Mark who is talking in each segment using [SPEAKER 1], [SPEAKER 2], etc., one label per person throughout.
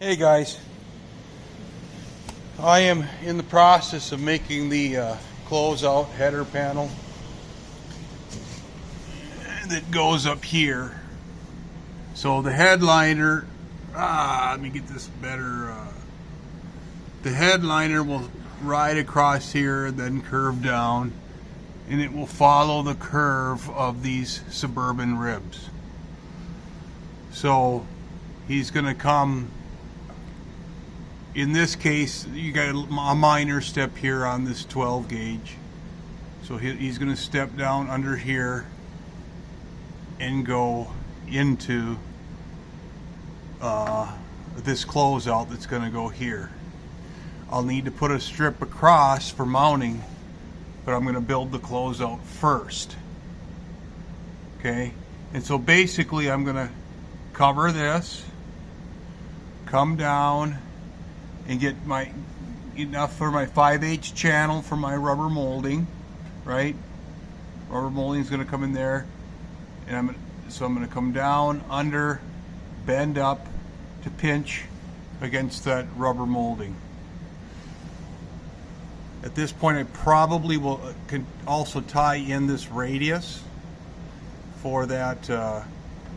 [SPEAKER 1] Hey guys, I am in the process of making the closeout header panel that goes up here. So the headliner, let me get this better. The headliner will ride across here, then curve down, and it will follow the curve of these Suburban ribs. So he's going to come. In this case, you got a minor step here on this 12 gauge. So he's going to step down under here and go into this closeout that's going to go here. I'll need to put a strip across for mounting, but I'm going to build the closeout first. Okay? And so basically I'm going to cover this, come down, and get enough for my 5/8 channel for my rubber molding, right? Rubber molding is going to come in there, and I'm going to come down, under, bend up to pinch against that rubber molding. At this point, I probably can also tie in this radius for that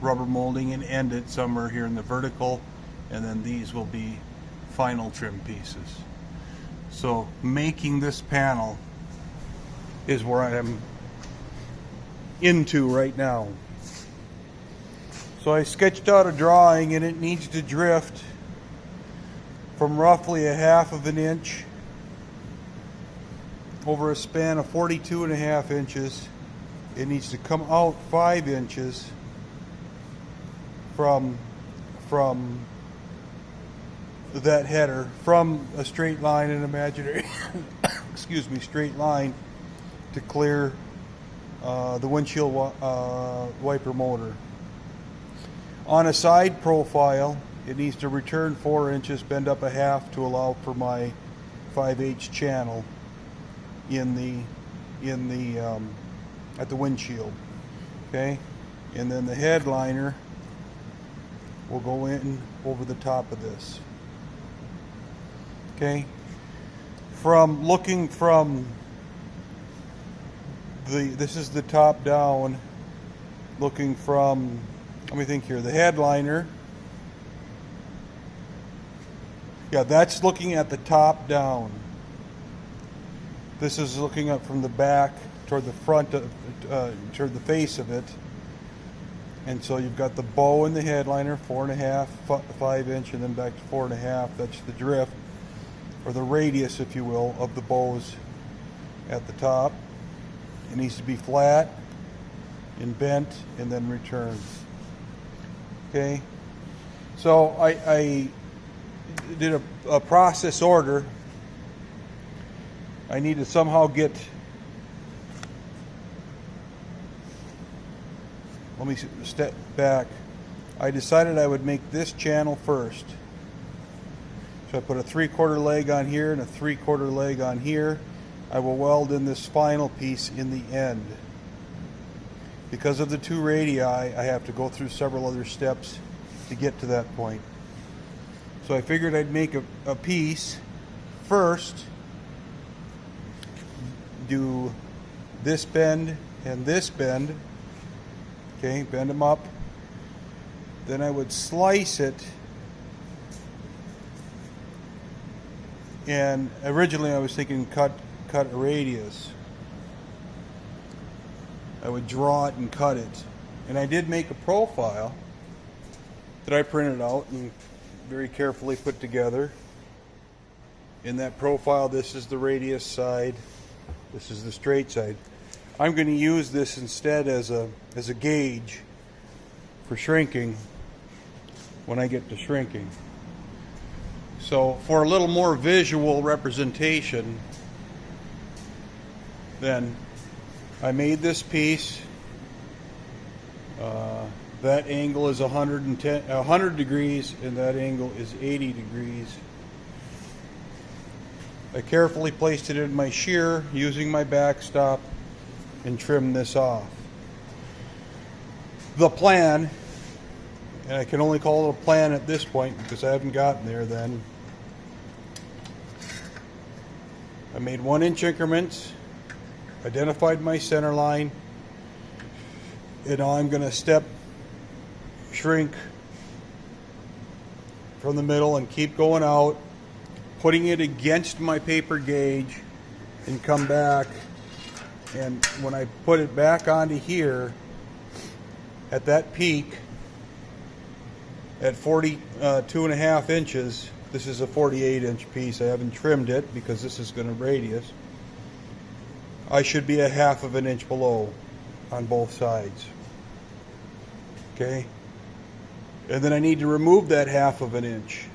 [SPEAKER 1] rubber molding and end it somewhere here in the vertical, and then these will be final trim pieces. So making this panel is where I am into right now. So I sketched out a drawing, and it needs to drift from roughly 1/2 inch over a span of 42.5 inches. It needs to come out 5 inches from that header, from a straight line, an imaginary excuse me, straight line, to clear the windshield wiper motor. On a side profile, it needs to return 4 inches, bend up 1/2 to allow for my 5/8 channel in the at the windshield. Okay, and then the headliner will go in over the top of this. Okay, from looking from this is the top down, looking from, let me think here, the headliner, yeah, that's looking at the top down. This is looking up from the back toward the front, toward the face of it. And so you've got the bow in the headliner, 4.5, 5 inch, and then back to 4.5. That's the drift, or the radius, if you will, of the bows at the top. It needs to be flat and bent and then returned. Okay, so I did a process order. I need to somehow get, let me step back. I decided I would make this channel first. So I put a 3/4 leg on here and a 3/4 leg on here. I will weld in this final piece in the end. Because of the 2 radii, I have to go through several other steps to get to that point. So I figured I'd make a piece first, do this bend and this bend. Okay, bend them up. Then I would slice it. And originally I was thinking cut a radius. I would draw it and cut it. And I did make a profile that I printed out and very carefully put together. In that profile, this is the radius side, this is the straight side. I'm going to use this instead as a gauge for shrinking when I get to shrinking. So for a little more visual representation, then I made this piece. That angle is 100 degrees, and that angle is 80 degrees. I carefully placed it in my shear using my backstop and trimmed this off. The plan, And I can only call it a plan at this point because I haven't gotten there then. I made 1-inch increments, identified my center line, and now I'm going to step shrink from the middle and keep going out, putting it against my paper gauge, and come back. And when I put it back onto here, at that peak, at 42.5 inches, this is a 48-inch piece. I haven't trimmed it because this is going to radius. I should be a 1/2 of an inch below on both sides. Okay? And then I need to remove that 1/2 of an inch.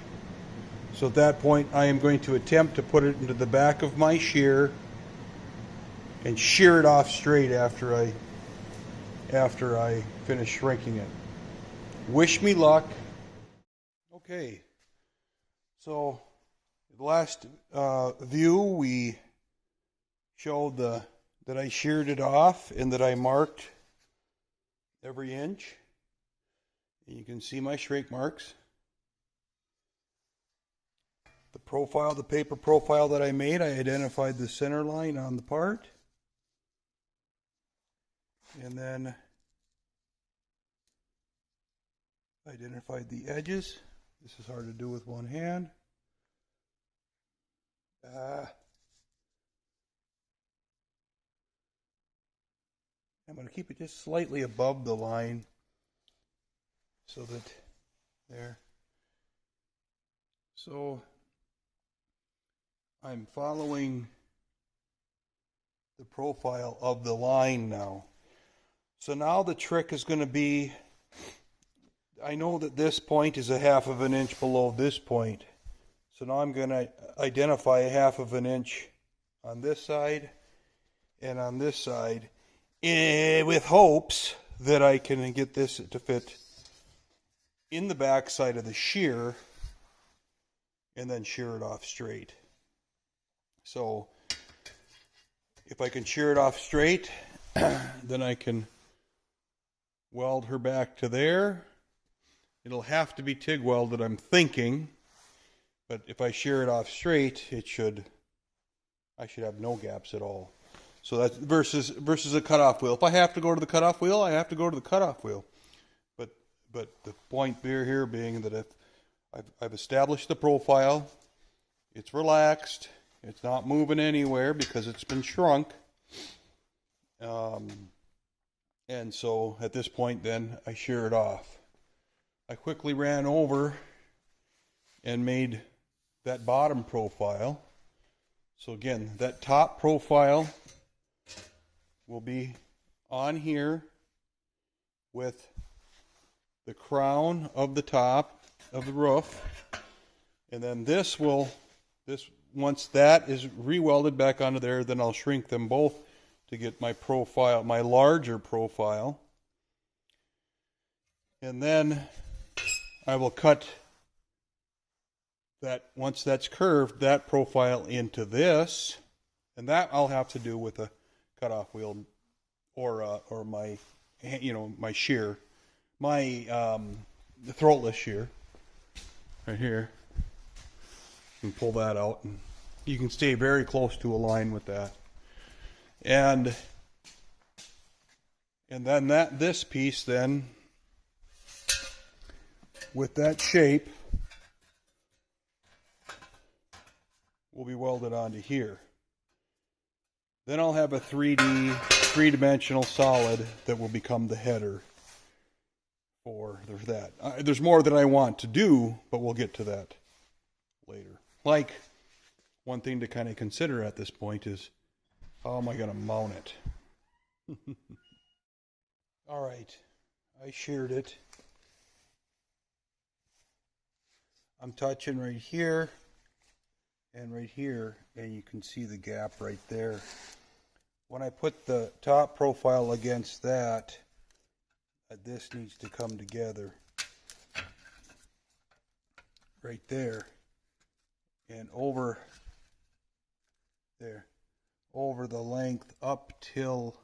[SPEAKER 1] So at that point, I am going to attempt to put it into the back of my shear and shear it off straight after I finish shrinking it. Wish me luck. Okay, so the last view we showed that I sheared it off and that I marked every inch. And you can see my shrink marks. The profile, the paper profile that I made, I identified the center line on the part. And then identified the edges. This is hard to do with one hand. I'm going to keep it just slightly above the line so that there. So I'm following the profile of the line now. So now the trick is going to be, I know that this point is a 1/2 of an inch below this point. So now I'm going to identify a 1/2 of an inch on this side and on this side, with hopes that I can get this to fit in the back side of the shear and then shear it off straight. So if I can shear it off straight, then I can weld her back to there. It'll have to be TIG welded, I'm thinking, but if I shear it off straight, I should have no gaps at all. So that's versus a cutoff wheel. If I have to go to the cutoff wheel, I have to go to the cutoff wheel. But the point here being that if I've established the profile, it's relaxed, it's not moving anywhere because it's been shrunk. And so at this point then I shear it off. I quickly ran over and made that bottom profile. So again, that top profile will be on here with the crown of the top of the roof. And then once that is re-welded back onto there, then I'll shrink them both to get my profile, my larger profile. And then I will cut that, once that's curved, that profile into this, and that I'll have to do with a cutoff wheel or my, my shear, my throatless shear right here. You can pull that out and you can stay very close to a line with that. And then this piece then, with that shape, will be welded onto here. Then I'll have a 3-dimensional solid that will become the header for that. There's more that I want to do, but we'll get to that later. Like, one thing to kind of consider at this point is, how am I going to mount it? All right, I sheared it. I'm touching right here and right here, and you can see the gap right there. When I put the top profile against that, this needs to come together right there and over there, over the length up till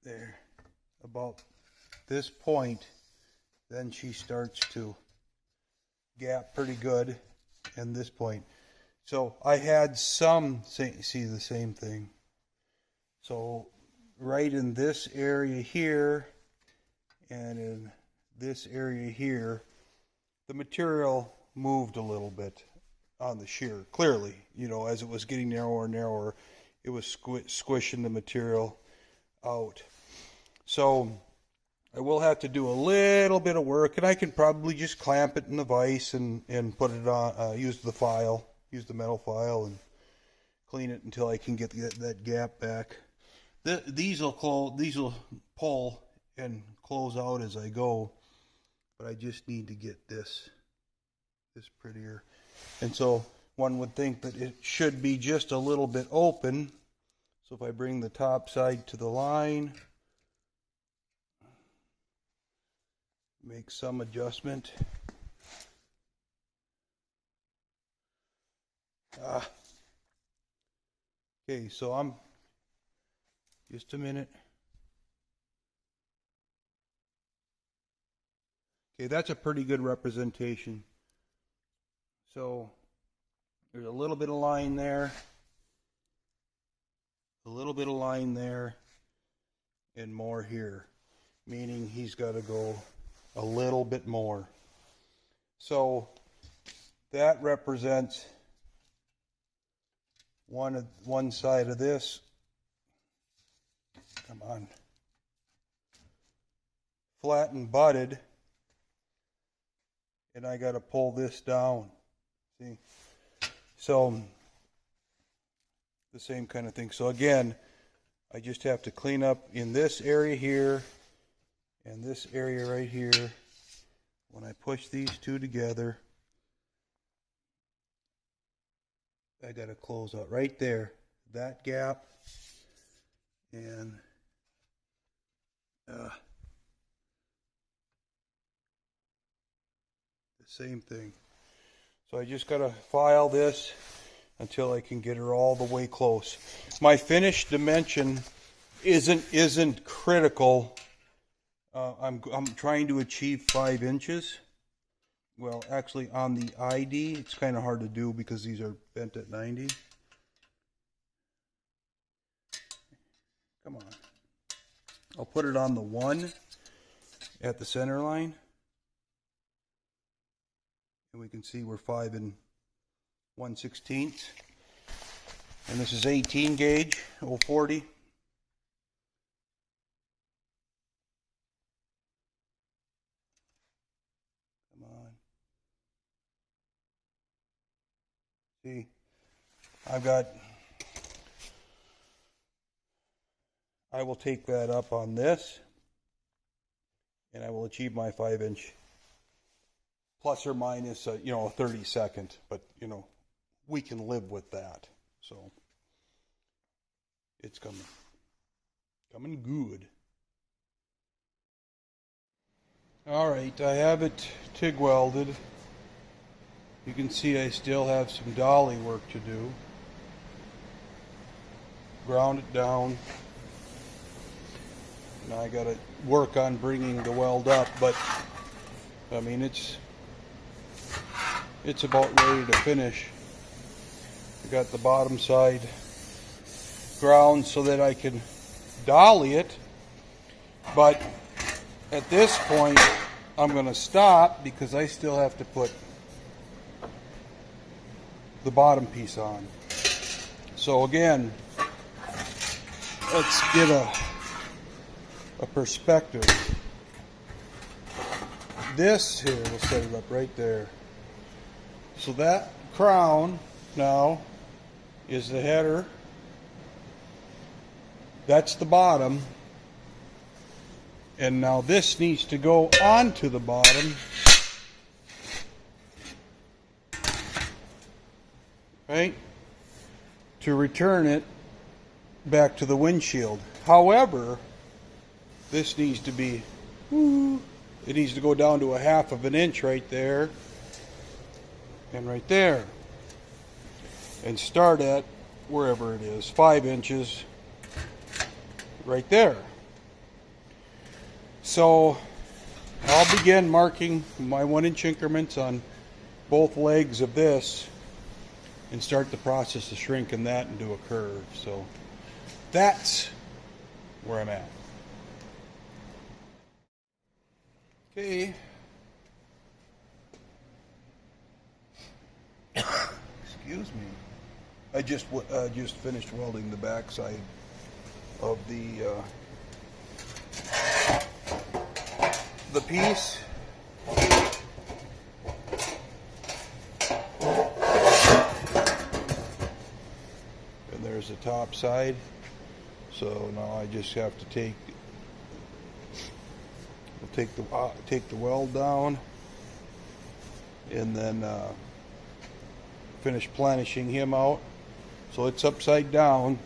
[SPEAKER 1] there, about this point. then she starts to gap pretty good in this point. So I had some, see the same thing. So right in this area here and in this area here, the material moved a little bit on the shear. Clearly, you know, as it was getting narrower and narrower, it was squishing the material out. So I will have to do a little bit of work, and I can probably just clamp it in the vise and put it on, use the metal file and clean it until I can get that gap back. These will pull and close out as I go, but I just need to get this prettier. And so one would think that it should be just a little bit open. So if I bring the top side to the line, make some adjustment. Okay, so I'm just a minute. Okay, that's a pretty good representation. So there's a little bit of line there, a little bit of line there, and more here, meaning he's got to go a little bit more. So that represents one side of this. Come on. Flat and butted, and I got to pull this down. See? So the same kind of thing. So again, I just have to clean up in this area here and this area right here. When I push these two together, I got to close out right there, that gap, and the same thing. So I just got to file this until I can get her all the way close. My finish dimension isn't critical. I'm trying to achieve 5 inches. Well, actually on the ID, it's kind of hard to do because these are bent at 90. Come on. I'll put it on the 1 at the center line. And we can see we're 5 1/16. And this is 18 gauge, 040. Come on. See, I will take that up on this, and I will achieve my 5 inch. Plus or minus, a 32nd, but we can live with that. So it's coming good. All right, I have it TIG welded. You can see I still have some dolly work to do. Ground it down. Now I got to work on bringing the weld up, but I mean it's about ready to finish. I got the bottom side ground so that I can dolly it, but at this point I'm going to stop because I still have to put the bottom piece on. So again, let's get a perspective. This here, we'll set it up right there. So that crown now is the header. That's the bottom. And now this needs to go onto the bottom. Right? To return it back to the windshield. However, this needs to be, it needs to go down to 1/2 inch right there. And right there, and start at wherever it is, 5 inches right there. So I'll begin marking my 1-inch increments on both legs of this and start the process of shrinking that into a curve. So that's where I'm at. Okay. Excuse me. I just finished welding the backside of the piece. And there's the top side. So now I just have to take the weld down and then finish planishing him out. So it's upside down.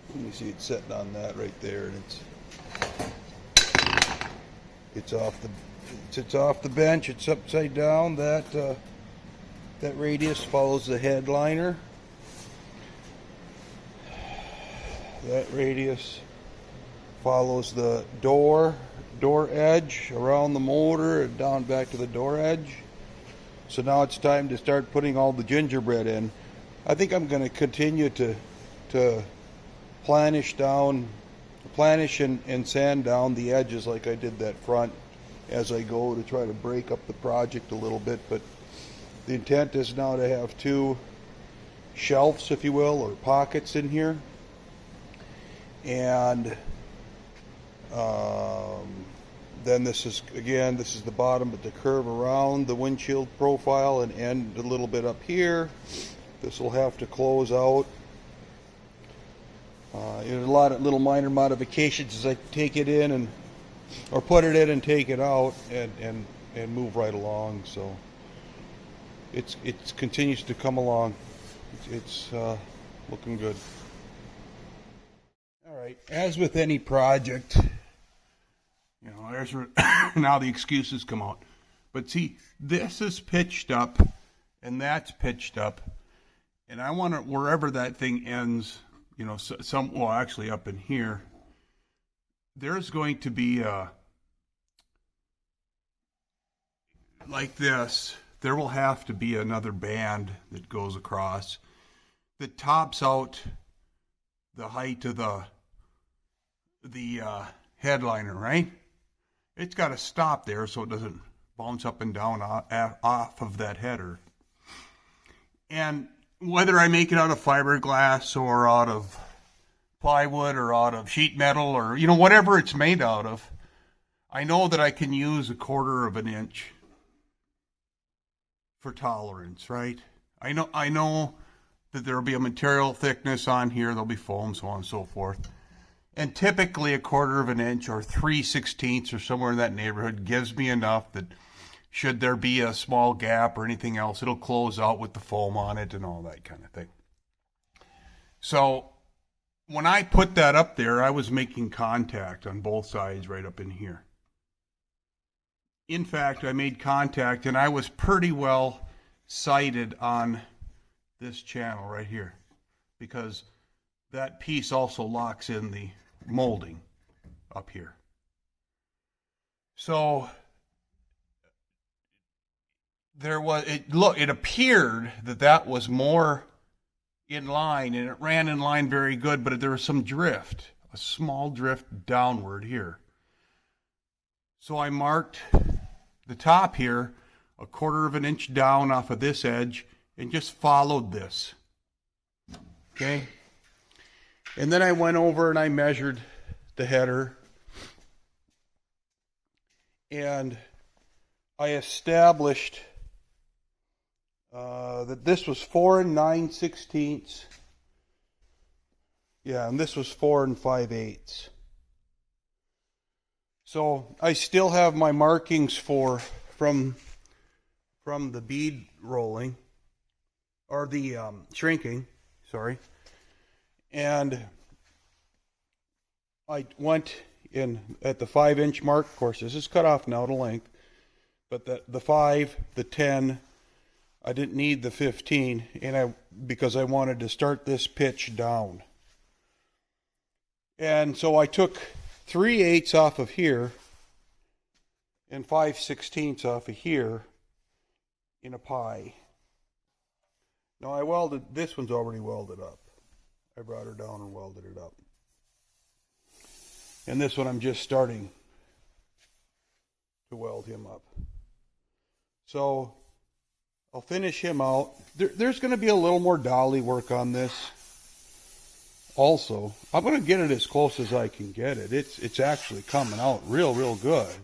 [SPEAKER 1] Let me see, it's sitting on that right there, and it's off the bench. It's upside down. That radius follows the headliner. That radius follows the door edge around the motor and down back to the door edge. So now it's time to start putting all the gingerbread in. I think I'm going to continue to planish and sand down the edges like I did that front as I go, to try to break up the project a little bit. But the intent is now to have 2 shelves, if you will, or pockets in here. And then this is the bottom, but the curve around the windshield profile and end a little bit up here. This will have to close out. There's a lot of little minor modifications as I take it in or put it in and take it out and move right along. So it continues to come along. It's looking good. All right, as with any project, you know, there's now the excuses come out. But see, this is pitched up and that's pitched up, and I want it wherever that thing ends. You know, actually up in here, there's going to be like this. There will have to be another band that goes across that tops out the height of the headliner, right? It's got to stop there so it doesn't bounce up and down off of that header. And whether I make it out of fiberglass or out of plywood or out of sheet metal or, you know, whatever it's made out of, I know that I can use 1/4 of an inch for tolerance, right? I know that there'll be a material thickness on here, there'll be foam, so on and so forth. And typically 1/4 of an inch or 3/16 or somewhere in that neighborhood gives me enough that should there be a small gap or anything else, it'll close out with the foam on it and all that kind of thing. So when I put that up there, I was making contact on both sides right up in here. In fact, I made contact and I was pretty well sighted on this channel right here, because that piece also locks in the molding up here. So it appeared that was more in line, and it ran in line very good, but there was some drift, a small drift downward here. So I marked the top here 1/4 of an inch down off of this edge and just followed this. Okay? And then I went over and I measured the header, and I established that this was 4 9/16. Yeah, and this was 4 5/8. So I still have my markings from the bead rolling, or the shrinking, sorry. And I went in at the 5-inch mark. Of course, this is cut off now to length, but the 5, the 10, I didn't need the 15, because I wanted to start this pitch down. And so I took 3/8 off of here and 5/16 off of here in a pie. Now I welded, this one's already welded up. I brought her down and welded it up. And this one I'm just starting to weld him up. So I'll finish him out. There's going to be a little more dolly work on this. Also, I'm going to get it as close as I can get it. It's actually coming out real good.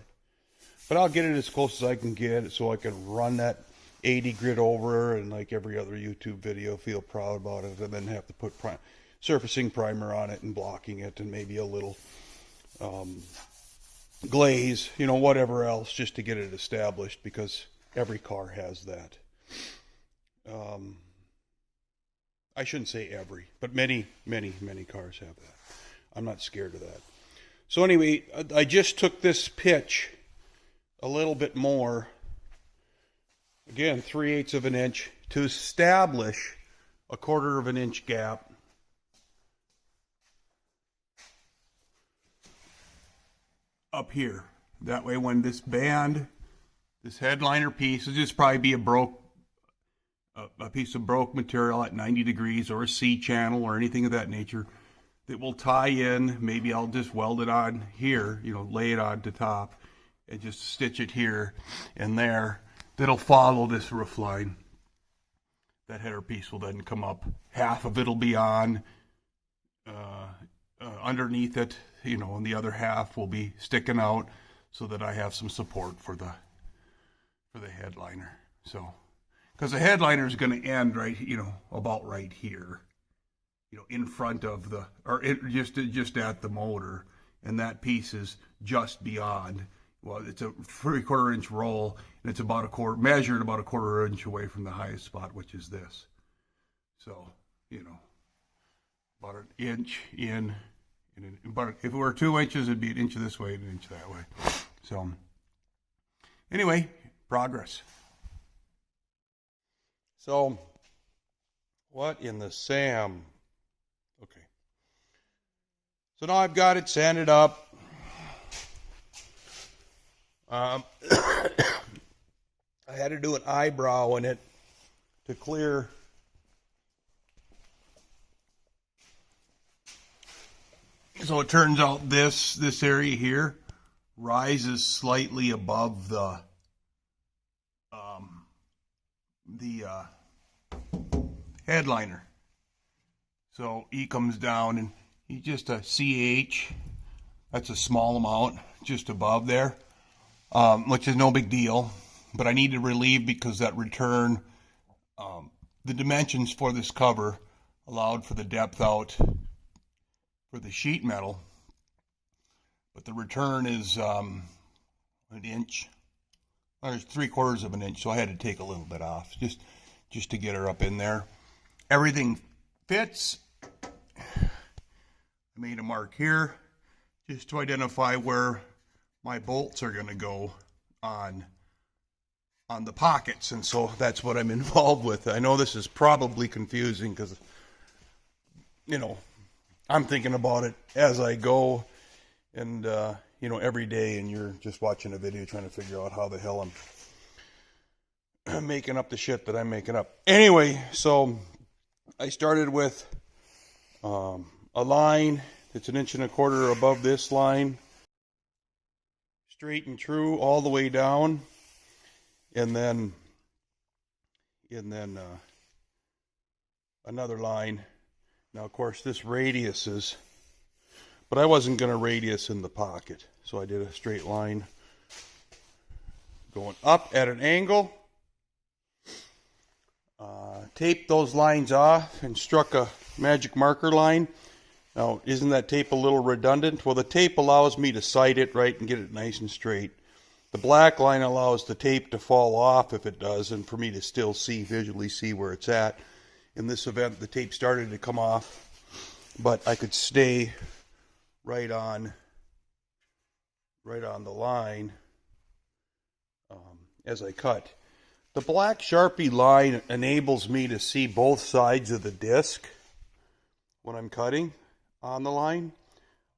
[SPEAKER 1] But I'll get it as close as I can get it so I can run that 80 grit over and like every other YouTube video, feel proud about it, and then have to put surfacing primer on it and blocking it and maybe a little glaze, you know, whatever else, just to get it established, because every car has that. I shouldn't say every, but many cars have that. I'm not scared of that. So anyway, I just took this pitch a little bit more, again 3/8 of an inch, to establish a 1/4 of an inch gap up here. That way when this band, this headliner piece, will just probably be a piece of broke material at 90 degrees or a C-channel or anything of that nature that will tie in. Maybe I'll just weld it on here, you know, lay it on the top and just stitch it here and there. That'll follow this roof line. That header piece will then come up. Half of it'll be on underneath it, you know, and the other half will be sticking out so that I have some support for the headliner. So, because the headliner is going to end right, you know, about right here, you know, in front of the, or just at the motor, and that piece is just beyond. Well, it's a 3/4 inch roll, and it's about measured about a 1/4 inch away from the highest spot, which is this. So, you know, about an inch in, but if it were 2 inches, it'd be an inch this way and an inch that way. So, anyway, progress. So, what in the Sam? Okay. So now I've got it sanded up. I had to do an eyebrow in it to clear so it turns out this area here rises slightly above the headliner. So he comes down and he just a CH, that's a small amount just above there. Which is no big deal, but I need to relieve because that return, the dimensions for this cover allowed for the depth out for the sheet metal, but the return is an inch, or 3/4 of an inch, so I had to take a little bit off just to get her up in there. Everything fits. I made a mark here just to identify where my bolts are going to go on the pockets, and so that's what I'm involved with. I know this is probably confusing because, you know, I'm thinking about it as I go, and you know, every day, and you're just watching a video trying to figure out how the hell I'm making up the shit that I'm making up. Anyway, so I started with a line that's 1.25 inches above this line, straight and true all the way down, and then another line. Now, of course, this radiuses, but I wasn't going to radius in the pocket, so I did a straight line going up at an angle. Taped those lines off and struck a magic marker line. Now, isn't that tape a little redundant? Well, the tape allows me to sight it right and get it nice and straight. The black line allows the tape to fall off if it does, and for me to still visually see where it's at. In this event, the tape started to come off, but I could stay right on the line as I cut. The black Sharpie line enables me to see both sides of the disc when I'm cutting on the line.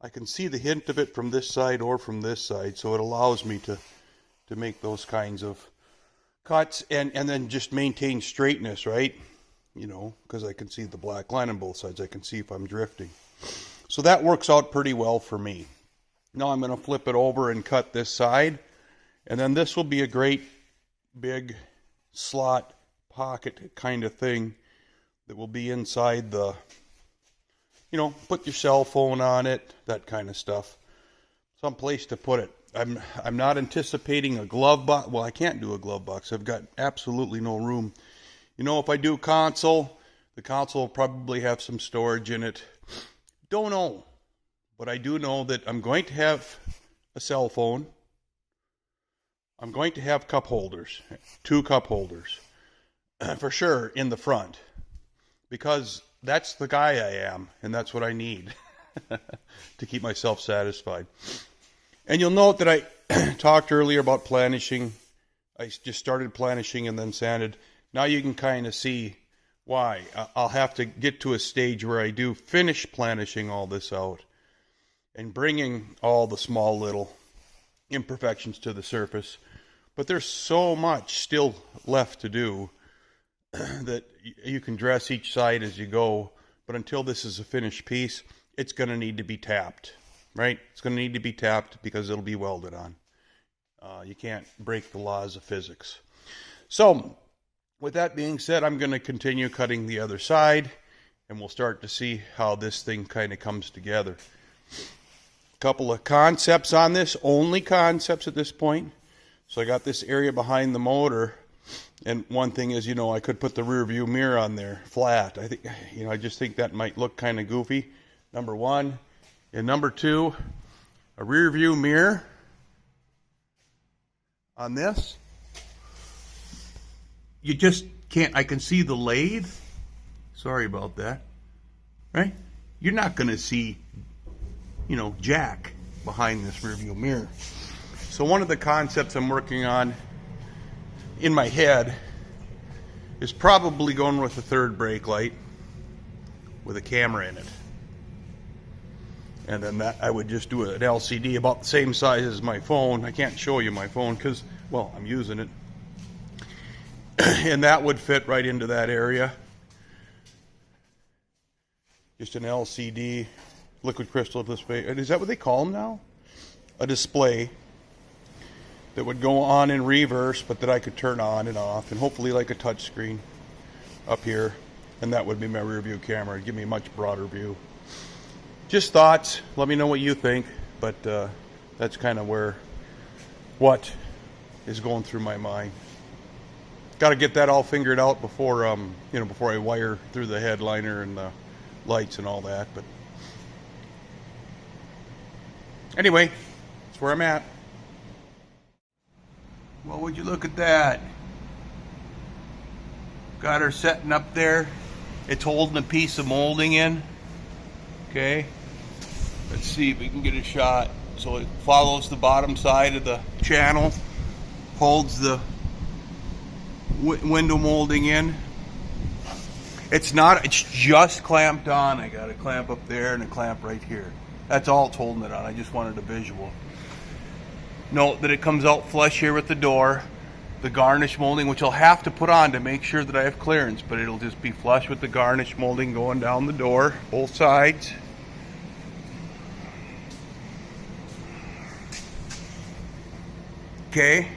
[SPEAKER 1] I can see the hint of it from this side or from this side, so it allows me to to make those kinds of cuts, and then just maintain straightness, right? You know, because I can see the black line on both sides. I can see if I'm drifting. So that works out pretty well for me. Now I'm going to flip it over and cut this side, and then this will be a great big slot pocket kind of thing that will be inside the, you know, put your cell phone on it, that kind of stuff. Some place to put it. I'm not anticipating a glove box. Well, I can't do a glove box. I've got absolutely no room. You know, if I do console, the console will probably have some storage in it. Don't know. But I do know that I'm going to have a cell phone. I'm going to have cup holders, 2 cup holders, for sure, in the front. Because that's the guy I am, and that's what I need to keep myself satisfied. And you'll note that I talked earlier about planishing. I just started planishing and then sanded. Now you can kind of see why. I'll have to get to a stage where I do finish planishing all this out and bringing all the small little imperfections to the surface. But there's so much still left to do that you can dress each side as you go. But until this is a finished piece, it's going to need to be tapped. Right? It's going to need to be tapped because it'll be welded on. You can't break the laws of physics. So, with that being said, I'm going to continue cutting the other side, and we'll start to see how this thing kind of comes together. A couple of concepts on this, only concepts at this point. So I got this area behind the motor, and one thing is, you know, I could put the rear view mirror on there flat. I think, you know, I just think that might look kind of goofy. Number one. And number two, a rear view mirror on this. You just can't, I can see the lathe. Sorry about that. Right? You're not going to see, you know, jack behind this rear view mirror. So one of the concepts I'm working on in my head is probably going with a third brake light with a camera in it. And then that I would just do an LCD about the same size as my phone. I can't show you my phone because, well, I'm using it. And that would fit right into that area. Just an LCD, liquid crystal display. Is that what they call them now? A display that would go on in reverse, but that I could turn on and off, and hopefully like a touch screen up here. And that would be my rear view camera. It'd give me a much broader view. Just thoughts. Let me know what you think. But that's kind of what is going through my mind. Got to get that all figured out before before I wire through the headliner and the lights and all that. But anyway, that's where I'm at. Well, would you look at that? Got her setting up there. It's holding a piece of molding in. Okay. Let's see if we can get a shot. So it follows the bottom side of the channel, holds the window molding in. It's just clamped on. I got a clamp up there and a clamp right here. That's all it's holding it on. I just wanted a visual. Note that it comes out flush here with the door. The garnish molding, which I'll have to put on to make sure that I have clearance, but it'll just be flush with the garnish molding going down the door, both sides. Okay,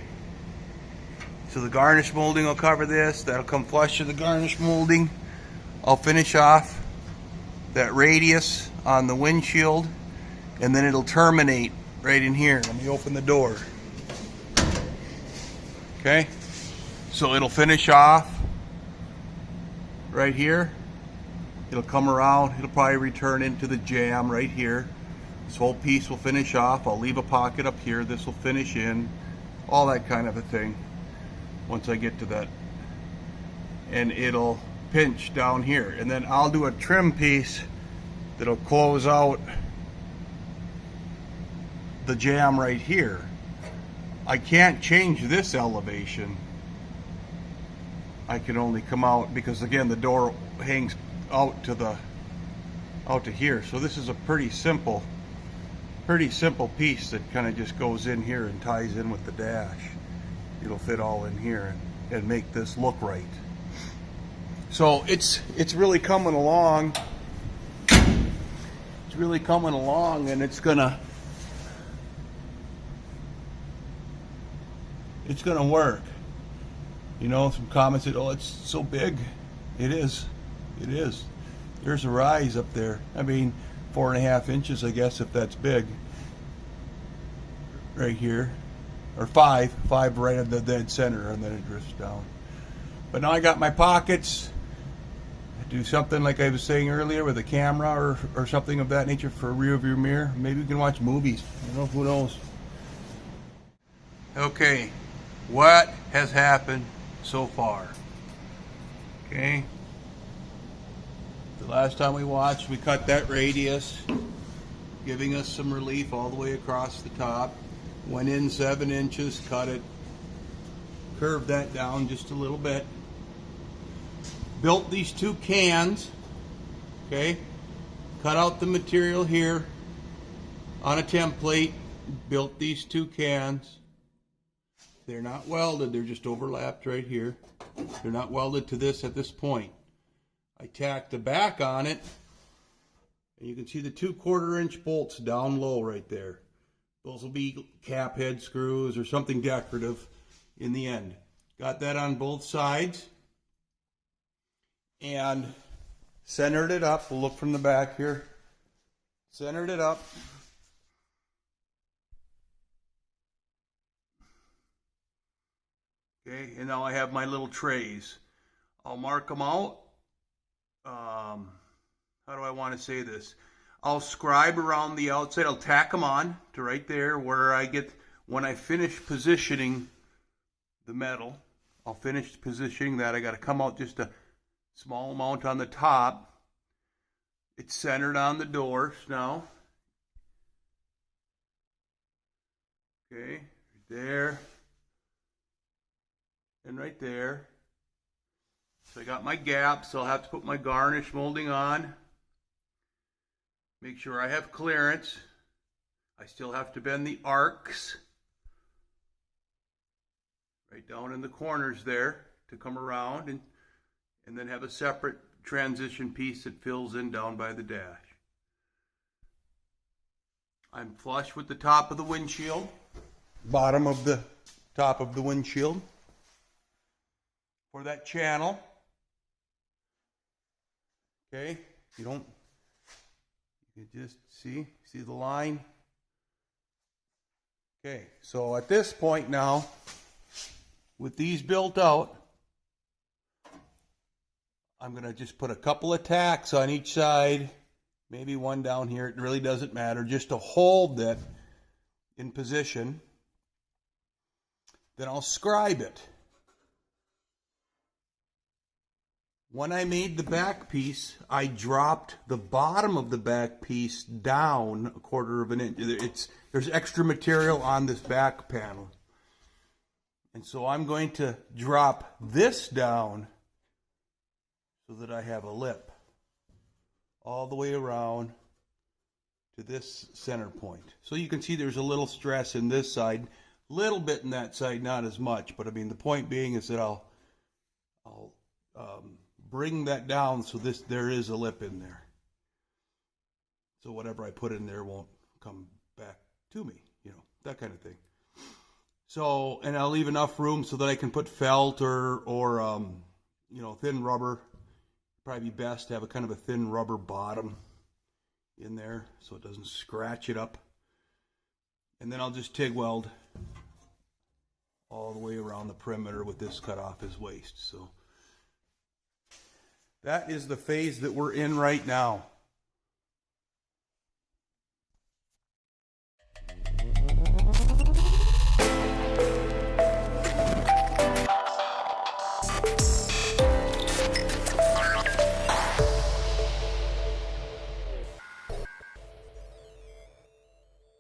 [SPEAKER 1] so the garnish molding will cover this. That'll come flush to the garnish molding. I'll finish off that radius on the windshield, and then it'll terminate right in here. Let me open the door. Okay, so it'll finish off right here. It'll come around. It'll probably return into the jamb right here. This whole piece will finish off. I'll leave a pocket up here. This will finish in. All that kind of a thing once I get to that. And it'll pinch down here. And then I'll do a trim piece that'll close out the jamb right here. I can't change this elevation. I can only come out because again the door hangs out to here. So this is a pretty simple piece that kind of just goes in here and ties in with the dash. it'll fit all in here and make this look right. So it's really coming along. It's really coming along, and it's gonna work. You know, some comments said, "Oh, it's so big." It is. It is. There's a rise up there. I mean, 4.5 inches, I guess, if that's big. Right here, or five right at the dead center, and then it drifts down. But now I got my pockets. I do something like I was saying earlier with a camera or something of that nature for a rear view mirror. Maybe we can watch movies. You know, who knows? Okay, what has happened so far? Okay. The last time we watched, we cut that radius, giving us some relief all the way across the top. Went in 7 inches, cut it, curved that down just a little bit. Built these 2 cans, okay? Cut out the material here on a template, built these 2 cans. They're not welded, they're just overlapped right here. They're not welded to this at this point. I tacked the back on it, and you can see the 2 1/4-inch bolts down low right there. Those will be cap head screws or something decorative in the end. Got that on both sides and centered it up. We'll look from the back here. Centered it up. Okay, and now I have my little trays. I'll mark them out. How do I want to say this? I'll scribe around the outside. I'll tack them on to right there where I get, when I finish positioning the metal, I'll finish positioning that. I got to come out just a small amount on the top. It's centered on the doors now. Okay, right there. And right there. So I got my gaps. So I'll have to put my garnish molding on. Make sure I have clearance. I still have to bend the arcs right down in the corners there to come around, and then have a separate transition piece that fills in down by the dash. I'm flush with the top of the windshield, bottom of the top of the windshield for that channel. Okay, you don't. You just see the line. Okay, so at this point now, with these built out, I'm going to just put a couple of tacks on each side, maybe one down here. It really doesn't matter, just to hold that in position. Then I'll scribe it. When I made the back piece, I dropped the bottom of the back piece down 1/4 of an inch. There's extra material on this back panel. And so I'm going to drop this down so that I have a lip all the way around to this center point. So you can see there's a little stress in this side, little bit in that side, not as much. But I mean, the point being is that I'll bring that down so there is a lip in there. So whatever I put in there won't come back to me, you know, that kind of thing. So, and I'll leave enough room so that I can put felt or you know, thin rubber. Probably be best to have a kind of a thin rubber bottom in there so it doesn't scratch it up. And then I'll just TIG weld all the way around the perimeter with this cut off his waist. So that is the phase that we're in right now.